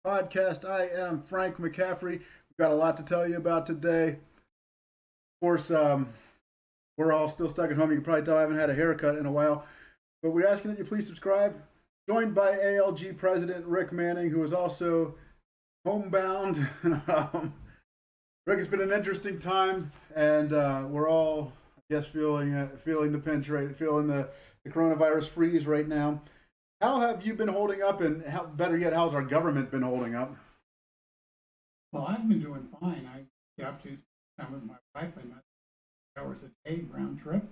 podcast. I am Frank McCaffrey. We've got a lot to tell you about today. Of course, we're all still stuck at home. You can probably tell I haven't had a haircut in a while. But we're asking that you please subscribe. Joined by ALG President Rick Manning, who is also homebound. Rick, it's been an interesting time, and we're all, I guess, feeling the pinch, right? Feeling the coronavirus freeze right now. How have you been holding up, and better yet, how's our government been holding up? Well, I've been doing fine. I got to spend time with my wife. I met hours a day round trip,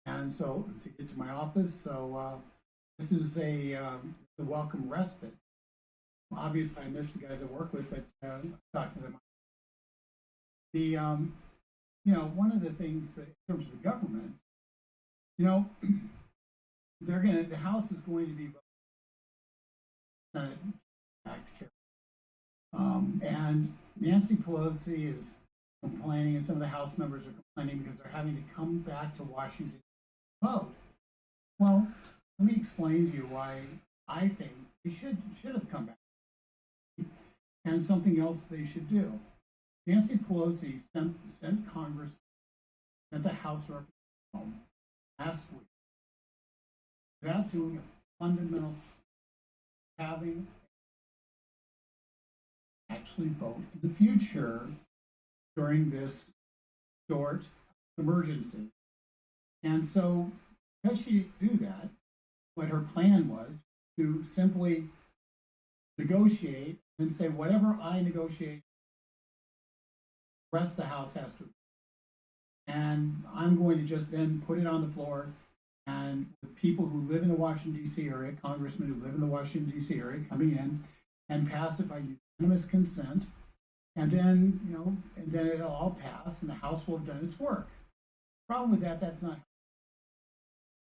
and so to get to my office. So this is a welcome respite. Obviously, I miss the guys I work with, but I talk to them. The One of the things that, in terms of the government, you know, the House is going to be Senate back to and Nancy Pelosi is complaining, and some of the House members are complaining because they're having to come back to Washington to vote. Well, let me explain to you why I think they should have come back, and something else they should do. Nancy Pelosi sent Congress, sent the House representatives home last week without doing a fundamental, having actually vote in the future during this short emergency. And so, because she do that, what her plan was to simply negotiate and say, whatever I negotiate, the rest of the House has to. And I'm going to just then put it on the floor, and the people who live in the Washington, D.C. area, congressmen who live in the Washington, D.C. area, coming in and pass it by unanimous consent, and then it'll all pass, and the House will have done its work. Problem with that's not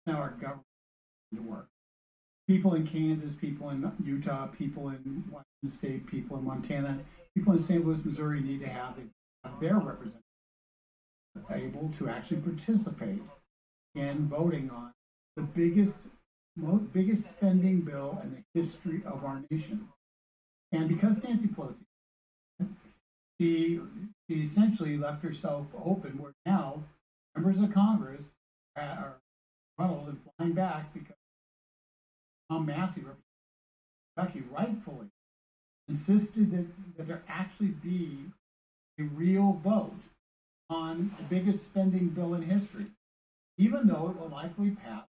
how our government to work. People in Kansas, people in Utah, people in Washington State, people in Montana, people in St. Louis, Missouri need to have their representatives able to actually participate in voting on the biggest spending bill in the history of our nation. And because Nancy Pelosi, she essentially left herself open where now members of Congress are funneled and flying back because Tom Massey, Kentucky, rightfully insisted that there actually be a real vote on the biggest spending bill in history, even though it will likely pass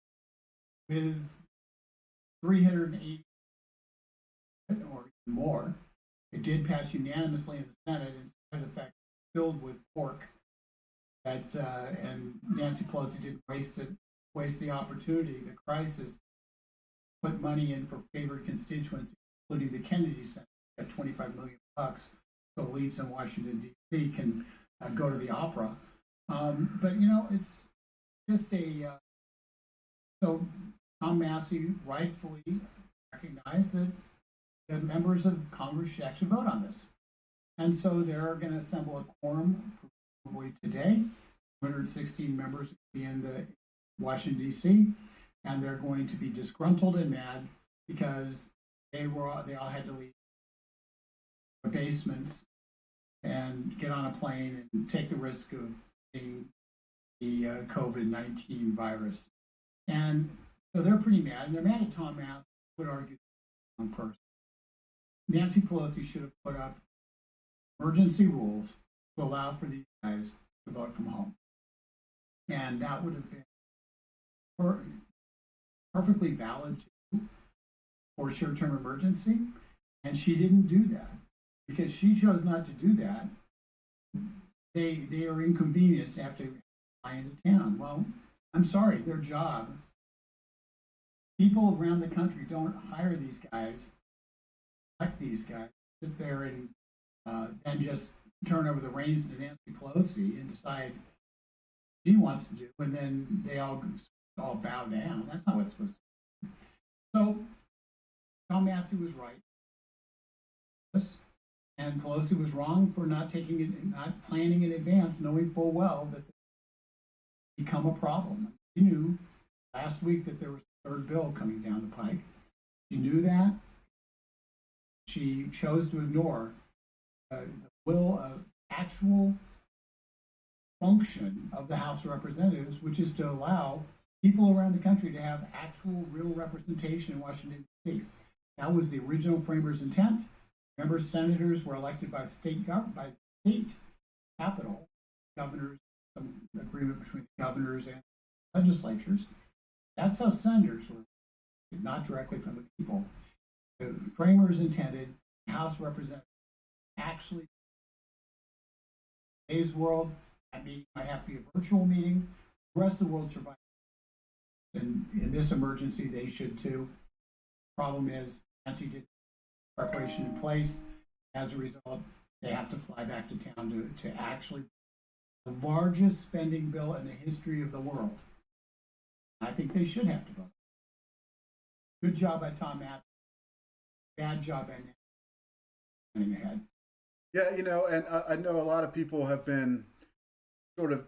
with 380 or more. It did pass unanimously in the Senate, in spite of the fact filled with pork. And Nancy Pelosi didn't waste the opportunity, the crisis, put money in for favored constituencies, including the Kennedy Center at $25 million, so elites in Washington D.C. can go to the opera. But it's just so Tom Massey rightfully recognized that the members of Congress should actually vote on this. And so they're going to assemble a quorum probably today. 216 members will be in the Washington, D.C., and they're going to be disgruntled and mad because they all had to leave their basements and get on a plane and take the risk of getting the COVID-19 virus. And so they're pretty mad, and they're mad at Tom Massey, would argue on person. Nancy Pelosi should have put up emergency rules to allow for these guys to vote from home. And that would have been perfectly valid for short-term emergency. And she didn't do that. Because she chose not to do that, they are inconvenienced to have to fly into town. Well, I'm sorry, their job. People around the country don't hire these guys, elect these guys, sit there and then just turn over the reins to Nancy Pelosi and decide what she wants to do, and then they all bow down. That's not what it's supposed to be. So Tom Massey was right. And Pelosi was wrong for not planning in advance, knowing full well that it would become a problem. She knew last week that there was a third bill coming down the pike. She knew that. she chose to ignore the will of actual function of the House of Representatives, which is to allow people around the country to have actual, real representation in Washington, D.C. That was the original framers' intent. Remember, senators were elected by state capital, governors, some agreement between the governors and legislatures. That's how senators were, not directly from the people. The framers intended the House of Representatives actually, in today's world, that meeting might have to be a virtual meeting. The rest of the world survived. And in this emergency, they should too. Problem is, Nancy did preparation in place. As a result, they have to fly back to town to actually the largest spending bill in the history of the world. I think they should have to vote. Good job by Tom Massie. Bad job by Nancy running ahead. Yeah, and I know a lot of people have been sort of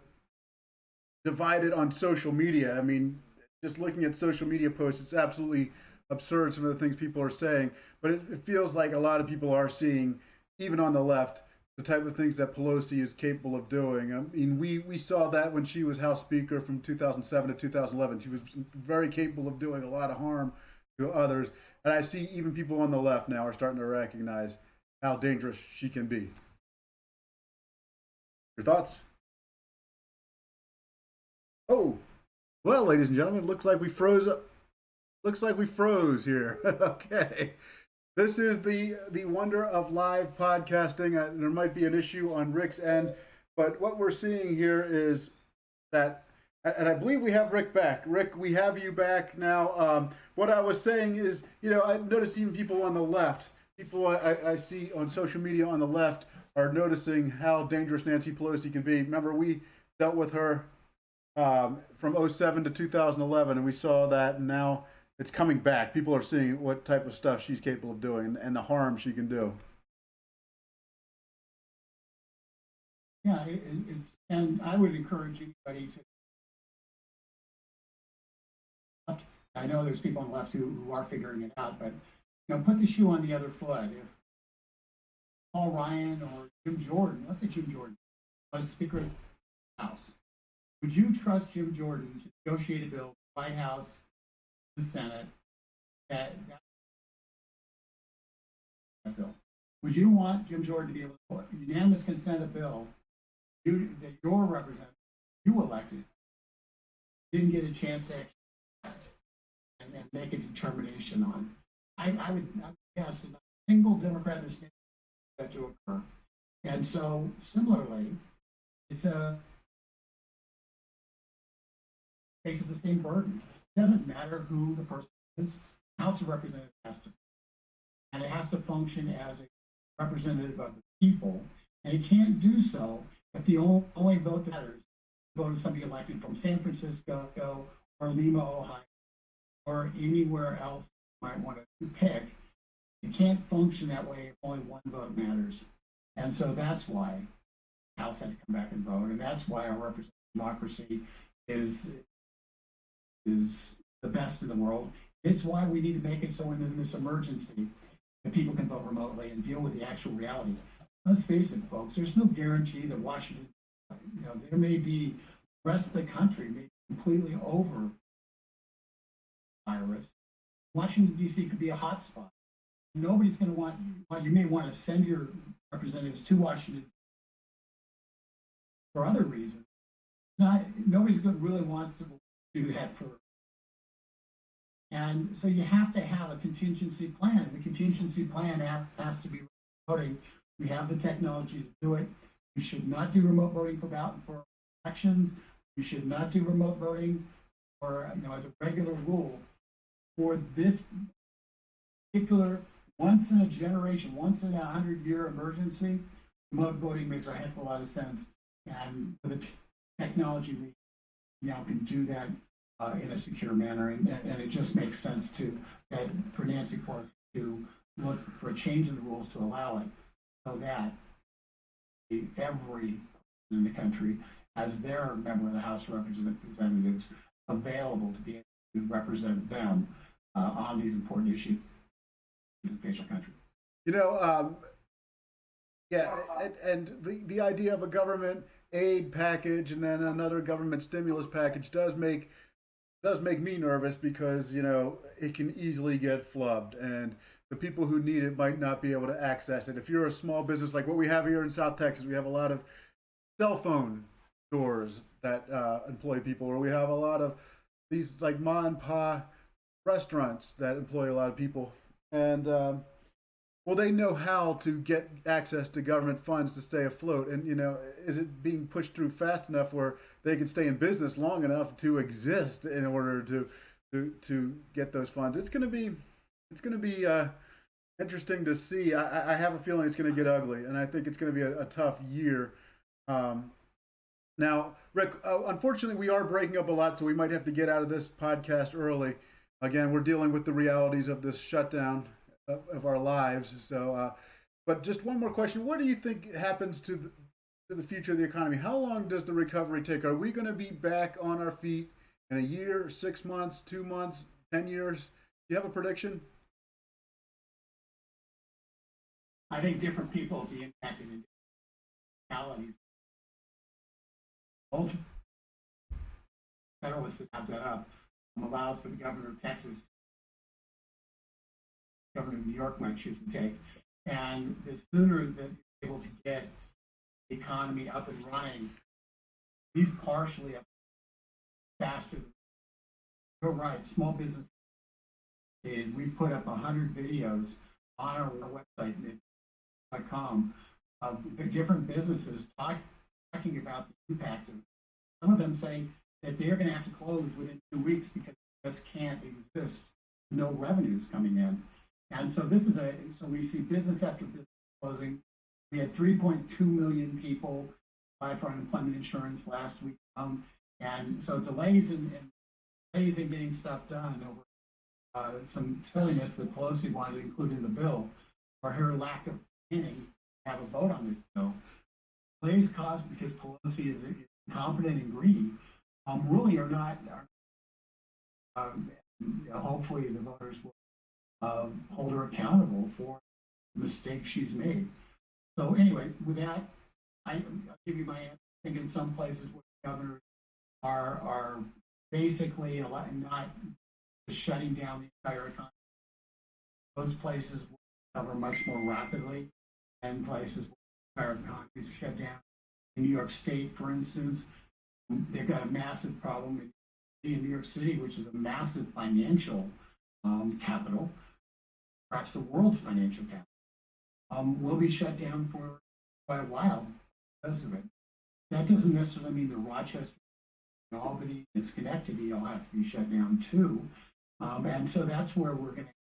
divided on social media. I mean, just looking at social media posts, it's absolutely absurd some of the things people are saying. But it feels like a lot of people are seeing, even on the left, the type of things that Pelosi is capable of doing. I mean, we saw that when she was House Speaker from 2007 to 2011. She was very capable of doing a lot of harm to others. And I see even people on the left now are starting to recognize how dangerous she can be. Your thoughts? Oh, well, ladies and gentlemen, looks like we froze up. Looks like we froze here. Okay. This is the wonder of live podcasting. There might be an issue on Rick's end, but what we're seeing here is that, and I believe we have Rick back. Rick, we have you back now. What I was saying is, I noticed even people on the left, people I see on social media on the left are noticing how dangerous Nancy Pelosi can be. Remember, we dealt with her from 07 to 2011, and we saw that, and now it's coming back. People are seeing what type of stuff she's capable of doing and the harm she can do. Yeah, it's, and I would encourage anybody to. I know there's people on the left who are figuring it out, but put the shoe on the other foot. If Paul Ryan or Jim Jordan, let's say Jim Jordan, was Speaker of the House, would you trust Jim Jordan to negotiate a bill, White House, the Senate, that bill? Would you want Jim Jordan to be able to unanimous consent a bill that your representative, you elected, didn't get a chance to and make a determination on? I would guess a single Democrat in the state that to occur. And so similarly, it's faces the same burden. It doesn't matter who the person is. The House of Representatives has to, and it has to function as a representative of the people. And it can't do so if the only vote that matters, vote of somebody elected from San Francisco or Lima, Ohio, or anywhere else you might want to pick. It can't function that way if only one vote matters. And so that's why the House had to come back and vote, and that's why our representative democracy is the best in the world. It's why we need to make it so in this emergency that people can vote remotely and deal with the actual reality. Let's face it, folks, there's no guarantee that Washington, there may be, the rest of the country may be completely over virus. Washington, D.C. could be a hot spot. Nobody's going to want, you may want to send your representatives to Washington for other reasons. Nobody's going to really want to do that for. And so you have to have a contingency plan. The contingency plan has to be voting. We have the technology to do it. We should not do remote voting for elections. We should not do remote voting for, as a regular rule for this particular once in a generation, once in a 100-year emergency. Remote voting makes a heck of a lot of sense. And for the technology, we now can do that in a secure manner, and it just makes sense for Nancy Pelosi to look for a change in the rules to allow it, so that every person in the country has their member of the House of Representatives available to be able to represent them on these important issues in the country. You know, yeah, and the idea of a government aid package and then another government stimulus package does make me nervous because it can easily get flubbed, and the people who need it might not be able to access it. If you're a small business like what we have here in South Texas, we have a lot of cell phone stores that employ people, or we have a lot of these like ma and pa restaurants that employ a lot of people, and well, they know how to get access to government funds to stay afloat. And is it being pushed through fast enough where they can stay in business long enough to exist in order to get those funds? It's going to be interesting to see. I have a feeling it's going to get ugly, and I think it's going to be a tough year. Um, Now, Rick, unfortunately, we are breaking up a lot, so we might have to get out of this podcast early. Again, we're dealing with the realities of this shutdown of our lives. So, but just one more question: what do you think happens to the future of the economy? How long does the recovery take? Are we going to be back on our feet in a year, 6 months, 2 months, 10 years? Do you have a prediction? I think different people will be impacted in different realities. Both Federalists have that up allows for the governor of Texas, governor of New York might choose to take. And the sooner that you're able to get the economy up and running, at least partially up faster. You're right, small business. We put up 100 videos on our website, .com, of the different businesses talking about the impact of it. Some of them say that they're going to have to close within 2 weeks because it just can't exist. No revenues coming in. And so so we see business after business closing. We had 3.2 million people apply for unemployment insurance last week. And so delays in getting stuff done over some silliness that Pelosi wanted to include in the bill, or her lack of planning to have a vote on this bill. Delays caused because Pelosi is incompetent and greedy, really are not. Hopefully, the voters will hold her accountable for the mistakes she's made. So anyway, with that, I'll give you my answer. I think in some places where governors are basically not shutting down the entire economy, those places will recover much more rapidly, and places where the entire economy is shut down. In New York State, for instance, they've got a massive problem in New York City, which is a massive financial capital, perhaps the world's financial capital, will be shut down for quite a while because of it. That doesn't necessarily mean that Rochester, Albany, and Schenectady all have to be shut down too. And so that's where we're going to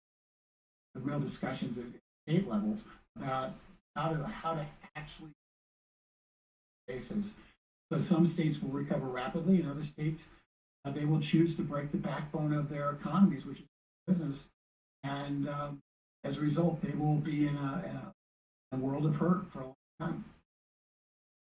have the real discussions at state levels about how to actually basis. So some states will recover rapidly, and other states they will choose to break the backbone of their economies, which is business, and as a result, they will be in a world of hurt for a long time.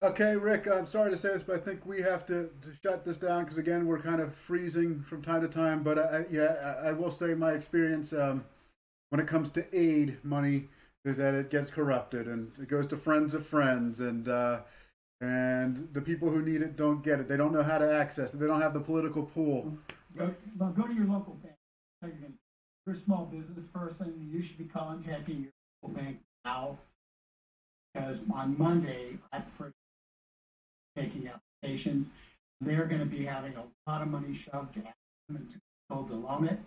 Okay, Rick, I'm sorry to say this, but I think we have to shut this down because, again, we're kind of freezing from time to time. But I will say my experience when it comes to aid money is that it gets corrupted and it goes to friends of friends, and the people who need it don't get it. They don't know how to access it. They don't have the political pool. Go to your local bank. If you're a small business person, you should be contacting your local bank now, because on Monday, I prefer taking applications. They're going to be having a lot of money shoved at them and told to loan it.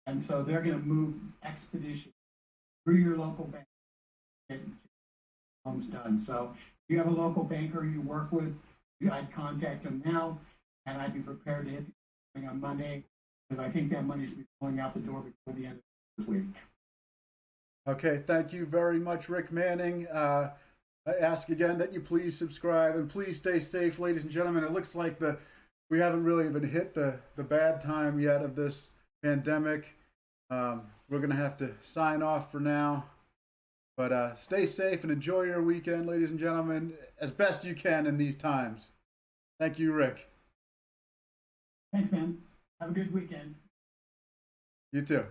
And so they're going to move expeditiously through your local bank to get loans done. So if you have a local banker you work with, I'd contact them now, and I'd be prepared to hit the thing on Monday, because I think that money's be going out the door before the end of this week. Okay, thank you very much, Rick Manning. I ask again that you please subscribe and please stay safe, ladies and gentlemen. It looks like we haven't really even hit the bad time yet of this pandemic. We're going to have to sign off for now. But stay safe and enjoy your weekend, ladies and gentlemen, as best you can in these times. Thank you, Rick. Thanks, man. Have a good weekend. You too.